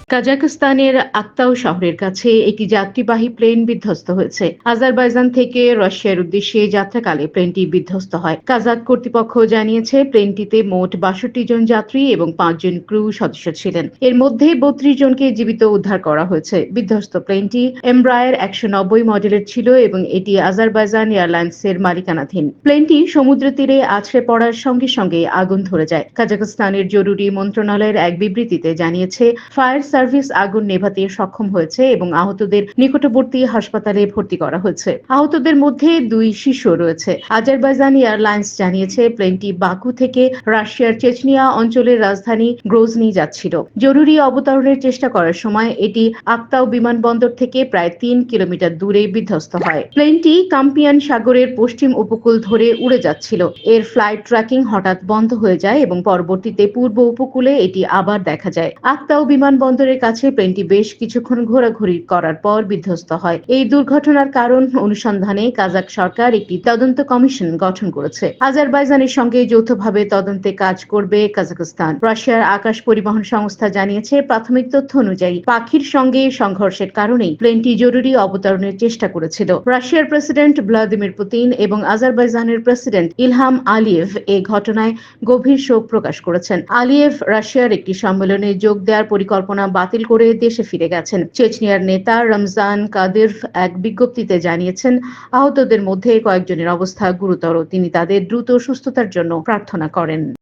কাজাখস্তানের আক্তাউ শহরের কাছে একটি যাত্রীবাহী প্লেন বিধ্বস্ত হয়েছে। আজারবাইজান থেকে রাশিয়ার উদ্দেশ্যে যাত্রাকালে প্লেনটি বিধ্বস্ত হয়। কাজাক কর্তৃপক্ষ জানিয়েছে প্লেনটিতে মোট ৬২ জন যাত্রী এবং ৫ জন ক্রু সদস্য ছিলেন। এর মধ্যে ৩২ জনকে জীবিত উদ্ধার করা হয়েছে। বিধ্বস্ত প্লেনটি এমব্রায়ার ১৯০ মডেলের ছিল এবং এটি আজারবাইজান এয়ারলাইন্সের মালিকানাধীন। প্লেনটি সমুদ্র তীরে আছড়ে পড়ার সঙ্গে সঙ্গে আগুন ধরে যায়। কাজাখস্তানের জরুরি মন্ত্রণালয়ের এক বিবৃতিতে জানিয়েছে ফায়ার সার্ভিস আগুন নেভাতে সক্ষম হয়েছে এবং আহতদের নিকটবর্তী হাসপাতালে ভর্তি করা হয়েছে। আহতদের মধ্যে ২ শিশু রয়েছে। আজারবাইজান এয়ারলাইন্স জানিয়েছে প্লেনটি বাকু থেকে রাশিয়ার চেচনিয়া অঞ্চলের রাজধানী গ্রোজনি যাচ্ছিল। জরুরি অবতরণের চেষ্টা করার সময় এটি আক্তাউ বিমানবন্দর থেকে প্রায় ৩ কিলোমিটার দূরে বিধ্বস্ত হয়। প্লেনটি কাম্পিয়ান সাগরের পশ্চিম উপকূল ধরে উড়ে যাচ্ছিল। এর ফ্লাইট ট্র্যাকিং হঠাৎ বন্ধ হয়ে যায় এবং পরবর্তীতে পূর্ব উপকূলে এটি আবার দেখা যায়। আক্তাউ বিমানবন্দরের কাছে প্লেনটি বেশ কিছুক্ষণ ঘোরাঘুরি করার পর বিধ্বস্ত হয়। এই দুর্ঘটনার কারণ অনুসন্ধানে কাজাক সরকার একটি তদন্ত কমিশন গঠন করেছে। আজারবাইজানের সঙ্গে যৌথভাবে তদন্তে কাজ করবে কাজাখস্তান। রাশিয়ার আকাশ পরিবহন সংস্থা জানিয়েছে প্রাথমিক তথ্য অনুযায়ী পাখির সঙ্গে সংঘর্ষের কারণেই প্লেনটি জরুরি অবতরণের চেষ্টা করেছিল। রাশিয়ার প্রেসিডেন্ট ভ্লাদিমির পুতিন এবং আজারবাইজানের প্রেসিডেন্ট ইলহাম আলিয়েভ এই ঘটনায় গভীর শোক প্রকাশ করেছেন। আলিয়েভ রাশিয়ার একটি সম্মেলনে যোগ দেওয়ার পরিকল্পনা বাতিল করে দেশে ফিরে গেছেন। চেচনিয়ার নেতা রমজান কাদিরভ এক বিজ্ঞপ্তিতে জানিয়েছেন আহতদের মধ্যে কয়েকজনের অবস্থা গুরুতর। তিনি তাদের দ্রুত সুস্থতার জন্য প্রার্থনা করেন।